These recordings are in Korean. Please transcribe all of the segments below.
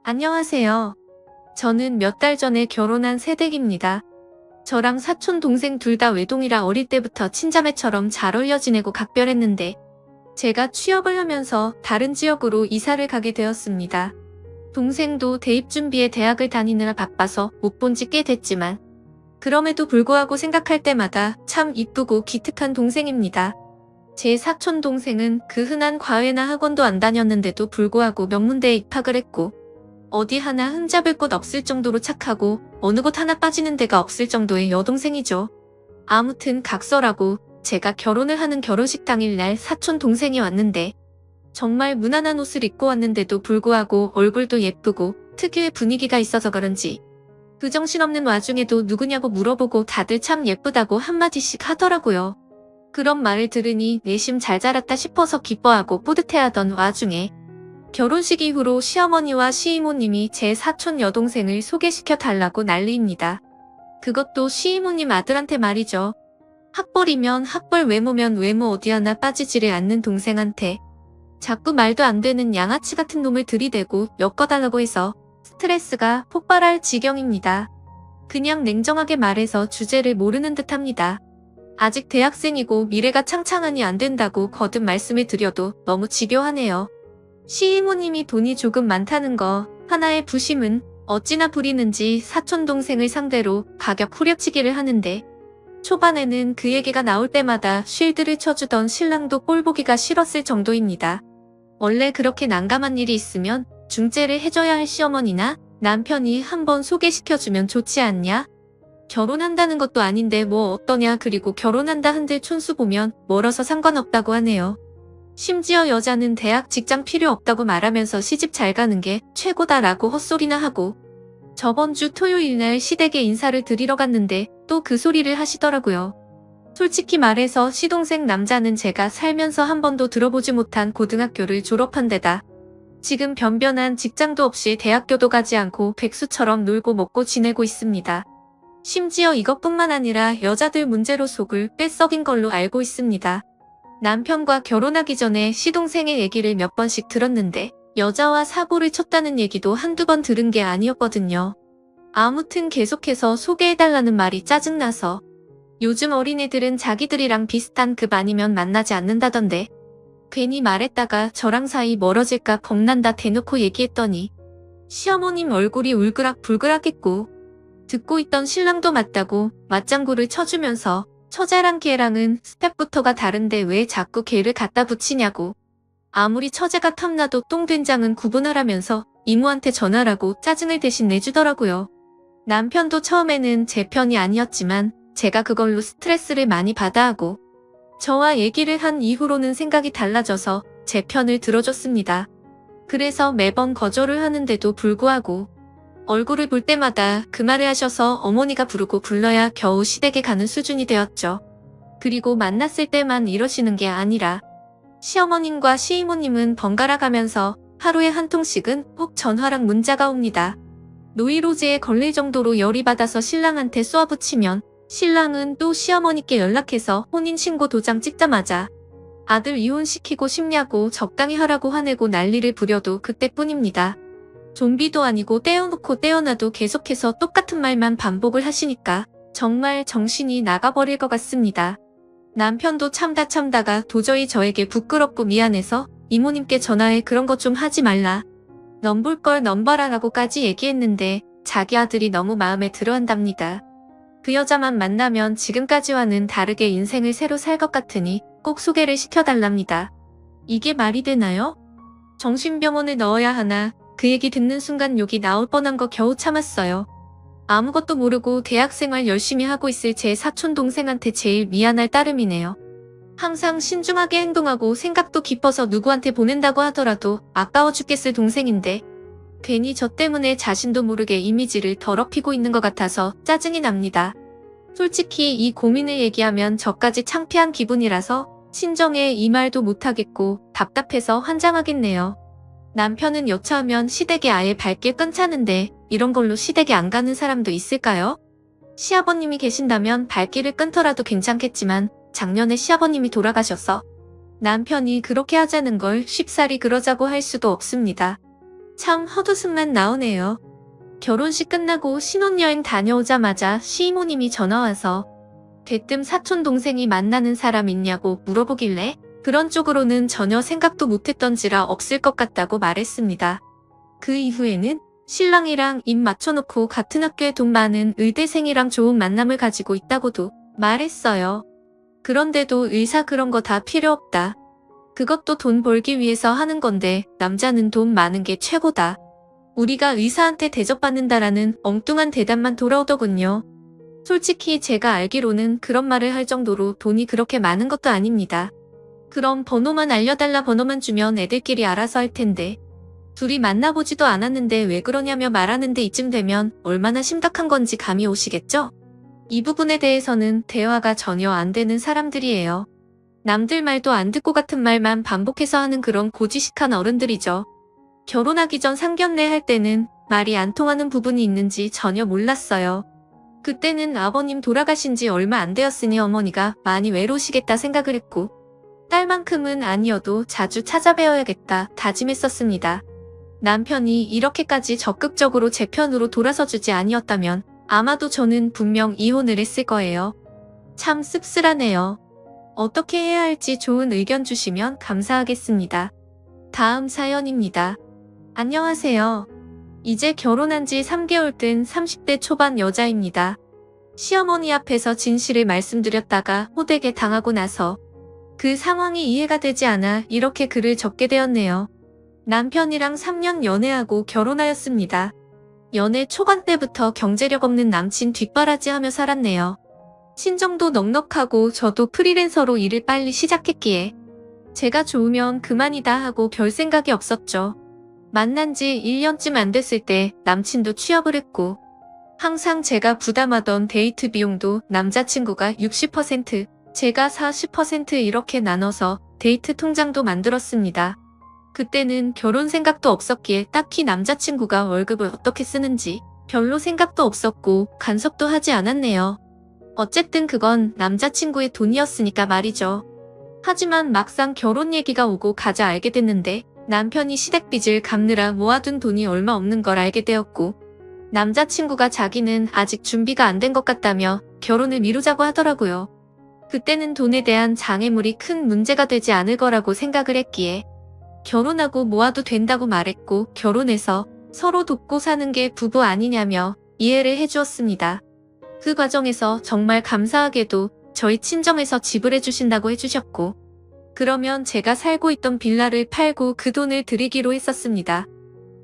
안녕하세요. 저는 몇 달 전에 결혼한 새댁입니다. 저랑 사촌 동생 둘 다 외동이라 어릴 때부터 친자매처럼 잘 어울려 지내고 각별했는데 제가 취업을 하면서 다른 지역으로 이사를 가게 되었습니다. 동생도 대입 준비에 대학을 다니느라 바빠서 못 본 지 꽤 됐지만 그럼에도 불구하고 생각할 때마다 참 이쁘고 기특한 동생입니다. 제 사촌 동생은 그 흔한 과외나 학원도 안 다녔는데도 불구하고 명문대에 입학을 했고 어디 하나 흠잡을 곳 없을 정도로 착하고 어느 곳 하나 빠지는 데가 없을 정도의 여동생이죠. 아무튼 각설하고 제가 결혼을 하는 결혼식 당일날 사촌 동생이 왔는데 정말 무난한 옷을 입고 왔는데도 불구하고 얼굴도 예쁘고 특유의 분위기가 있어서 그런지 그 정신없는 와중에도 누구냐고 물어보고 다들 참 예쁘다고 한마디씩 하더라고요. 그런 말을 들으니 내심 잘 자랐다 싶어서 기뻐하고 뿌듯해하던 와중에 결혼식 이후로 시어머니와 시이모님이 제 사촌 여동생을 소개시켜 달라고 난리입니다. 그것도 시이모님 아들한테 말이죠. 학벌이면 학벌, 외모면 외모 어디 하나 빠지지를 않는 동생한테 자꾸 말도 안 되는 양아치 같은 놈을 들이대고 엮어달라고 해서 스트레스가 폭발할 지경입니다. 그냥 냉정하게 말해서 주제를 모르는 듯합니다. 아직 대학생이고 미래가 창창하니 안 된다고 거듭 말씀을 드려도 너무 집요하네요. 시이모님이 돈이 조금 많다는 거 하나의 부심은 어찌나 부리는지 사촌 동생을 상대로 가격 후려치기를 하는데 초반에는 그 얘기가 나올 때마다 쉴드를 쳐주던 신랑도 꼴보기가 싫었을 정도입니다. 원래 그렇게 난감한 일이 있으면 중재를 해줘야 할 시어머니나 남편이 한번 소개시켜주면 좋지 않냐? 결혼한다는 것도 아닌데 뭐 어떠냐. 그리고 결혼한다 한들 촌수 보면 멀어서 상관없다고 하네요. 심지어 여자는 대학 직장 필요 없다고 말하면서 시집 잘 가는 게 최고다라고 헛소리나 하고 저번 주 토요일날 시댁에 인사를 드리러 갔는데 또 그 소리를 하시더라고요. 솔직히 말해서 시동생 남자는 제가 살면서 한 번도 들어보지 못한 고등학교를 졸업한 데다 지금 변변한 직장도 없이 대학교도 가지 않고 백수처럼 놀고 먹고 지내고 있습니다. 심지어 이것뿐만 아니라 여자들 문제로 속을 빼썩인 걸로 알고 있습니다. 남편과 결혼하기 전에 시동생의 얘기를 몇 번씩 들었는데 여자와 사고를 쳤다는 얘기도 한두 번 들은 게 아니었거든요. 아무튼 계속해서 소개해달라는 말이 짜증나서 요즘 어린애들은 자기들이랑 비슷한 급 아니면 만나지 않는다던데 괜히 말했다가 저랑 사이 멀어질까 겁난다 대놓고 얘기했더니 시어머님 얼굴이 울그락불그락했고 듣고 있던 신랑도 맞다고 맞장구를 쳐주면서 처제랑 걔랑은 스펙부터가 다른데 왜 자꾸 걔를 갖다 붙이냐고. 아무리 처제가 탐나도 똥된장은 구분하라면서 이모한테 전화라고 짜증을 대신 내주더라고요. 남편도 처음에는 제 편이 아니었지만 제가 그걸로 스트레스를 많이 받아 하고 저와 얘기를 한 이후로는 생각이 달라져서 제 편을 들어줬습니다. 그래서 매번 거절을 하는데도 불구하고 얼굴을 볼 때마다 그 말을 하셔서 어머니가 부르고 불러야 겨우 시댁에 가는 수준이 되었죠. 그리고 만났을 때만 이러시는 게 아니라 시어머님과 시이모님은 번갈아 가면서 하루에 한 통씩은 꼭 전화랑 문자가 옵니다. 노이로제에 걸릴 정도로 열이 받아서 신랑한테 쏘아붙이면 신랑은 또 시어머니께 연락해서 혼인신고 도장 찍자마자 아들 이혼시키고 싶냐고 적당히 하라고 화내고 난리를 부려도 그때뿐입니다. 좀비도 아니고 떼어놓고 떼어놔도 계속해서 똑같은 말만 반복을 하시니까 정말 정신이 나가버릴 것 같습니다. 남편도 참다가 도저히 저에게 부끄럽고 미안해서 이모님께 전화해 그런 거 좀 하지 말라. 넘볼 걸 넘봐라라고까지 얘기했는데 자기 아들이 너무 마음에 들어 한답니다. 그 여자만 만나면 지금까지와는 다르게 인생을 새로 살 것 같으니 꼭 소개를 시켜달랍니다. 이게 말이 되나요? 정신병원에 넣어야 하나. 그 얘기 듣는 순간 욕이 나올 뻔한 거 겨우 참았어요. 아무것도 모르고 대학생활 열심히 하고 있을 제 사촌 동생한테 제일 미안할 따름이네요. 항상 신중하게 행동하고 생각도 깊어서 누구한테 보낸다고 하더라도 아까워 죽겠을 동생인데 괜히 저 때문에 자신도 모르게 이미지를 더럽히고 있는 것 같아서 짜증이 납니다. 솔직히 이 고민을 얘기하면 저까지 창피한 기분이라서 친정에 이 말도 못하겠고 답답해서 환장하겠네요. 남편은 여차하면 시댁에 아예 발길 끊자는데 이런 걸로 시댁에 안 가는 사람도 있을까요? 시아버님이 계신다면 발길을 끊더라도 괜찮겠지만 작년에 시아버님이 돌아가셔서 남편이 그렇게 하자는 걸 쉽사리 그러자고 할 수도 없습니다. 참 헛웃음만 나오네요. 결혼식 끝나고 신혼여행 다녀오자마자 시이모님이 전화와서 대뜸 사촌 동생이 만나는 사람 있냐고 물어보길래 그런 쪽으로는 전혀 생각도 못했던지라 없을 것 같다고 말했습니다. 그 이후에는 신랑이랑 입 맞춰놓고 같은 학교에 돈 많은 의대생이랑 좋은 만남을 가지고 있다고도 말했어요. 그런데도 의사 그런 거 다 필요 없다. 그것도 돈 벌기 위해서 하는 건데 남자는 돈 많은 게 최고다. 우리가 의사한테 대접받는다라는 엉뚱한 대답만 돌아오더군요. 솔직히 제가 알기로는 그런 말을 할 정도로 돈이 그렇게 많은 것도 아닙니다. 그럼 번호만 알려달라 번호만 주면 애들끼리 알아서 할 텐데. 둘이 만나보지도 않았는데 왜 그러냐며 말하는데 이쯤 되면 얼마나 심각한 건지 감이 오시겠죠? 이 부분에 대해서는 대화가 전혀 안 되는 사람들이에요. 남들 말도 안 듣고 같은 말만 반복해서 하는 그런 고지식한 어른들이죠. 결혼하기 전 상견례 할 때는 말이 안 통하는 부분이 있는지 전혀 몰랐어요. 그때는 아버님 돌아가신 지 얼마 안 되었으니 어머니가 많이 외로우시겠다 생각을 했고 딸만큼은 아니어도 자주 찾아뵈어야겠다 다짐했었습니다. 남편이 이렇게까지 적극적으로 제 편으로 돌아서주지 아니었다면 아마도 저는 분명 이혼을 했을 거예요. 참 씁쓸하네요. 어떻게 해야 할지 좋은 의견 주시면 감사하겠습니다. 다음 사연입니다. 안녕하세요. 이제 결혼한 지 3개월 된 30대 초반 여자입니다. 시어머니 앞에서 진실을 말씀드렸다가 호되게 당하고 나서 그 상황이 이해가 되지 않아 이렇게 글을 적게 되었네요. 남편이랑 3년 연애하고 결혼하였습니다. 연애 초반 때부터 경제력 없는 남친 뒷바라지하며 살았네요. 신정도 넉넉하고 저도 프리랜서로 일을 빨리 시작했기에 제가 좋으면 그만이다 하고 별 생각이 없었죠. 만난 지 1년쯤 안 됐을 때 남친도 취업을 했고 항상 제가 부담하던 데이트 비용도 남자친구가 60%, 제가 40% 이렇게 나눠서 데이트 통장도 만들었습니다. 그때는 결혼 생각도 없었기에 딱히 남자친구가 월급을 어떻게 쓰는지 별로 생각도 없었고 간섭도 하지 않았네요. 어쨌든 그건 남자친구의 돈이었으니까 말이죠. 하지만 막상 결혼 얘기가 오고 가자 알게 됐는데 남편이 시댁빚을 갚느라 모아둔 돈이 얼마 없는 걸 알게 되었고 남자친구가 자기는 아직 준비가 안 된 것 같다며 결혼을 미루자고 하더라고요. 그때는 돈에 대한 장애물이 큰 문제가 되지 않을 거라고 생각을 했기에 결혼하고 모아도 된다고 말했고 결혼해서 서로 돕고 사는 게 부부 아니냐며 이해를 해주었습니다. 그 과정에서 정말 감사하게도 저희 친정에서 지불해 주신다고 해주셨고 그러면 제가 살고 있던 빌라를 팔고 그 돈을 드리기로 했었습니다.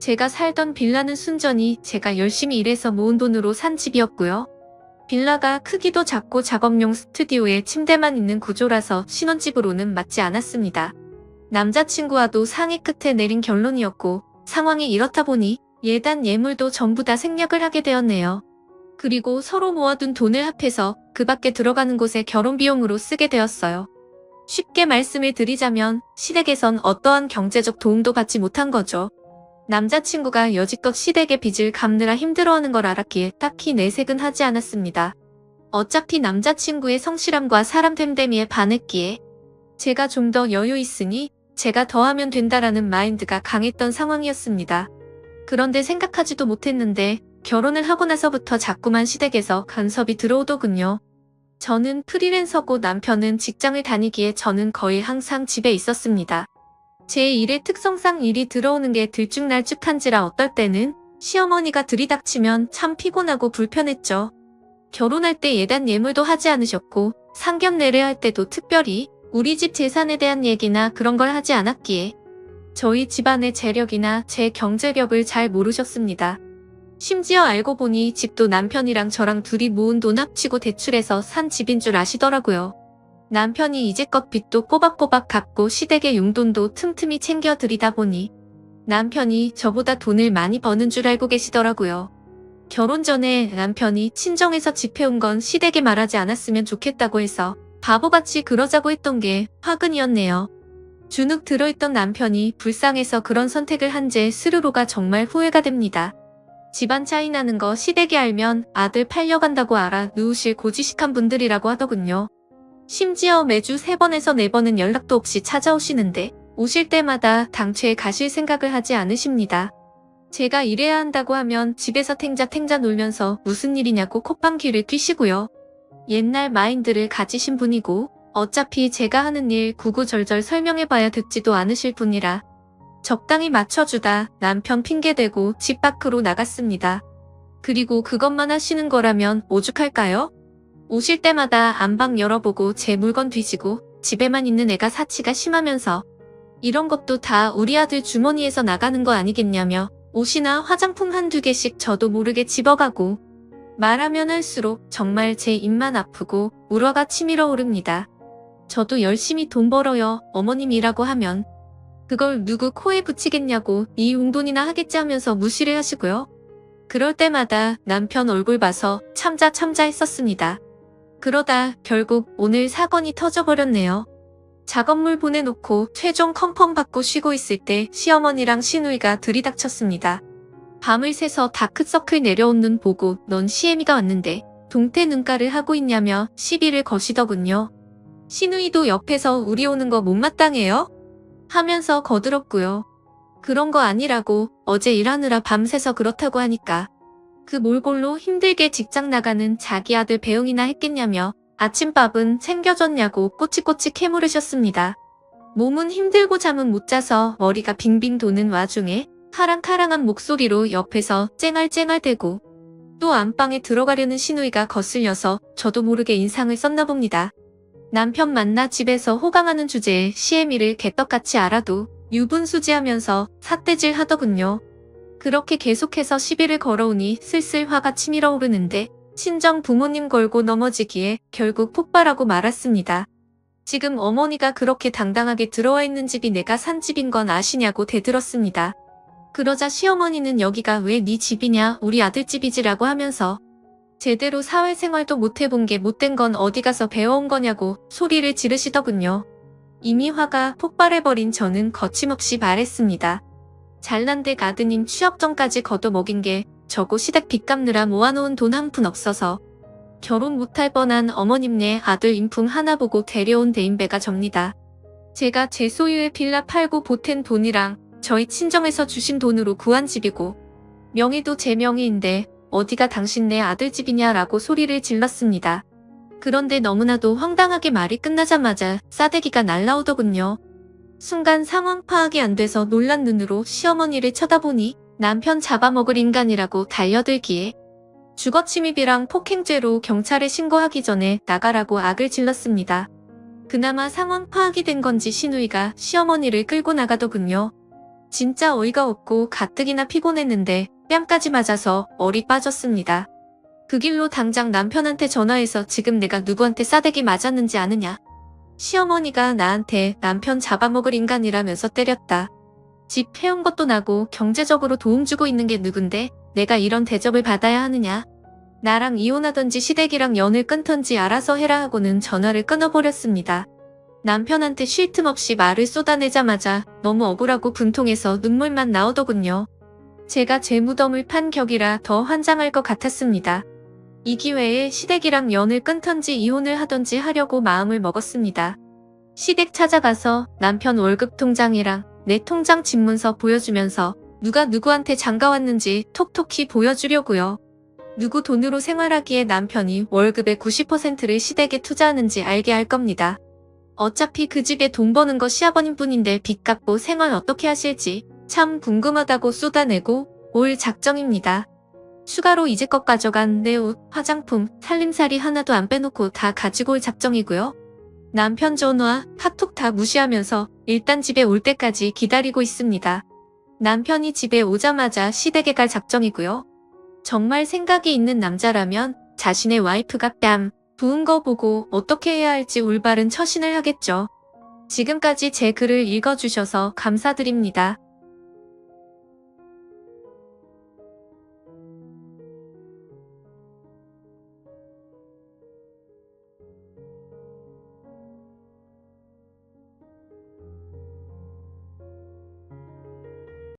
제가 살던 빌라는 순전히 제가 열심히 일해서 모은 돈으로 산 집이었고요. 빌라가 크기도 작고 작업용 스튜디오에 침대만 있는 구조라서 신혼집으로는 맞지 않았습니다. 남자친구와도 상의 끝에 내린 결론이었고 상황이 이렇다 보니 예단 예물도 전부 다 생략을 하게 되었네요. 그리고 서로 모아둔 돈을 합해서 그 밖에 들어가는 곳에 결혼 비용으로 쓰게 되었어요. 쉽게 말씀을 드리자면 시댁에선 어떠한 경제적 도움도 받지 못한 거죠. 남자친구가 여지껏 시댁의 빚을 갚느라 힘들어하는 걸 알았기에 딱히 내색은 하지 않았습니다. 어차피 남자친구의 성실함과 사람 됨됨이에 반했기에 제가 좀 더 여유 있으니 제가 더 하면 된다라는 마인드가 강했던 상황이었습니다. 그런데 생각하지도 못했는데 결혼을 하고 나서부터 자꾸만 시댁에서 간섭이 들어오더군요. 저는 프리랜서고 남편은 직장을 다니기에 저는 거의 항상 집에 있었습니다. 제 일의 특성상 일이 들어오는 게 들쭉날쭉한지라 어떨 때는 시어머니가 들이닥치면 참 피곤하고 불편했죠. 결혼할 때 예단 예물도 하지 않으셨고 상견례를 할 때도 특별히 우리 집 재산에 대한 얘기나 그런 걸 하지 않았기에 저희 집안의 재력이나 제 경제력을 잘 모르셨습니다. 심지어 알고 보니 집도 남편이랑 저랑 둘이 모은 돈 합치고 대출해서 산 집인 줄 아시더라고요. 남편이 이제껏 빚도 꼬박꼬박 갚고 시댁의 용돈도 틈틈이 챙겨 드리다 보니 남편이 저보다 돈을 많이 버는 줄 알고 계시더라고요. 결혼 전에 남편이 친정에서 집 해온 건 시댁에 말하지 않았으면 좋겠다고 해서 바보같이 그러자고 했던 게 화근이었네요. 주눅 들어있던 남편이 불쌍해서 그런 선택을 한 제 스스로가 정말 후회가 됩니다. 집안 차이 나는 거 시댁이 알면 아들 팔려간다고 알아 누우실 고지식한 분들이라고 하더군요. 심지어 매주 3번에서 4번은 연락도 없이 찾아오시는데 오실 때마다 당최 가실 생각을 하지 않으십니다. 제가 일해야 한다고 하면 집에서 탱자탱자 놀면서 무슨 일이냐고 콧방귀를 뀌시고요. 옛날 마인드를 가지신 분이고 어차피 제가 하는 일 구구절절 설명해봐야 듣지도 않으실 분이라 적당히 맞춰주다 남편 핑계대고 집 밖으로 나갔습니다. 그리고 그것만 하시는 거라면 오죽할까요? 오실 때마다 안방 열어보고 제 물건 뒤지고 집에만 있는 애가 사치가 심하면서 이런 것도 다 우리 아들 주머니에서 나가는 거 아니겠냐며 옷이나 화장품 한두 개씩 저도 모르게 집어가고 말하면 할수록 정말 제 입만 아프고 우러가 치밀어 오릅니다. 저도 열심히 돈 벌어요. 어머님이라고 하면 그걸 누구 코에 붙이겠냐고 이 용돈이나 하겠지 하면서 무시를 하시고요. 그럴 때마다 남편 얼굴 봐서 참자 했었습니다. 그러다 결국 오늘 사건이 터져버렸네요. 작업물 보내놓고 최종 컨펌 받고 쉬고 있을 때 시어머니랑 시누이가 들이닥쳤습니다. 밤을 새서 다크서클 내려온 눈 보고 넌 시애미가 왔는데 동태 눈가를 하고 있냐며 시비를 거시더군요. 시누이도 옆에서 우리 오는 거 못마땅해요? 하면서 거들었고요. 그런 거 아니라고 어제 일하느라 밤새서 그렇다고 하니까 그 몰골로 힘들게 직장 나가는 자기 아들 배웅이나 했겠냐며 아침밥은 챙겨줬냐고 꼬치꼬치 캐물으셨습니다. 몸은 힘들고 잠은 못 자서 머리가 빙빙 도는 와중에 카랑카랑한 목소리로 옆에서 쨍알쨍알대고 또 안방에 들어가려는 시누이가 거슬려서 저도 모르게 인상을 썼나 봅니다. 남편 만나 집에서 호강하는 주제에 시애미를 개떡같이 알아도 유분수지하면서 삿대질 하더군요. 그렇게 계속해서 시비를 걸어오니 슬슬 화가 치밀어 오르는데 친정 부모님 걸고 넘어지기에 결국 폭발하고 말았습니다. 지금 어머니가 그렇게 당당하게 들어와 있는 집이 내가 산 집인 건 아시냐고 대들었습니다. 그러자 시어머니는 여기가 왜 네 집이냐 우리 아들 집이지라고 하면서 제대로 사회생활도 못 해본 게 못된 건 어디 가서 배워온 거냐고 소리를 지르시더군요. 이미 화가 폭발해버린 저는 거침없이 말했습니다. 잘난데 아드님 취업 전까지 걷어먹인 게 저고 시댁 빚 갚느라 모아놓은 돈 한 푼 없어서 결혼 못할 뻔한 어머님네 아들 인품 하나 보고 데려온 대인배가 접니다. 제가 제 소유의 빌라 팔고 보탠 돈이랑 저희 친정에서 주신 돈으로 구한 집이고 명의도 제 명의인데 어디가 당신네 아들 집이냐라고 소리를 질렀습니다. 그런데 너무나도 황당하게 말이 끝나자마자 싸대기가 날라오더군요. 순간 상황 파악이 안 돼서 놀란 눈으로 시어머니를 쳐다보니 남편 잡아먹을 인간이라고 달려들기에 주거침입이랑 폭행죄로 경찰에 신고하기 전에 나가라고 악을 질렀습니다. 그나마 상황 파악이 된 건지 시누이가 시어머니를 끌고 나가더군요. 진짜 어이가 없고 가뜩이나 피곤했는데 뺨까지 맞아서 얼이 빠졌습니다. 그 길로 당장 남편한테 전화해서 지금 내가 누구한테 싸대기 맞았는지 아느냐. 시어머니가 나한테 남편 잡아먹을 인간이라면서 때렸다. 집 해온 것도 나고 경제적으로 도움 주고 있는 게 누군데 내가 이런 대접을 받아야 하느냐. 나랑 이혼하던지 시댁이랑 연을 끊던지 알아서 해라 하고는 전화를 끊어버렸습니다. 남편한테 쉴 틈 없이 말을 쏟아내자마자 너무 억울하고 분통해서 눈물만 나오더군요. 제가 제 무덤을 판 격이라 더 환장할 것 같았습니다. 이 기회에 시댁이랑 연을 끊던지 이혼을 하던지 하려고 마음을 먹었습니다. 시댁 찾아가서 남편 월급 통장이랑 내 통장 집문서 보여주면서 누가 누구한테 장가왔는지 톡톡히 보여주려고요. 누구 돈으로 생활하기에 남편이 월급의 90%를 시댁에 투자하는지 알게 할 겁니다. 어차피 그 집에 돈 버는 거 시아버님 뿐인데 빚 갚고 생활 어떻게 하실지 참 궁금하다고 쏟아내고 올 작정입니다. 추가로 이제껏 가져간 내 옷, 화장품, 살림살이 하나도 안 빼놓고 다 가지고 올 작정이고요. 남편 전화, 카톡 다 무시하면서 일단 집에 올 때까지 기다리고 있습니다. 남편이 집에 오자마자 시댁에 갈 작정이고요. 정말 생각이 있는 남자라면 자신의 와이프가 뺨 부은 거 보고 어떻게 해야 할지 올바른 처신을 하겠죠. 지금까지 제 글을 읽어주셔서 감사드립니다.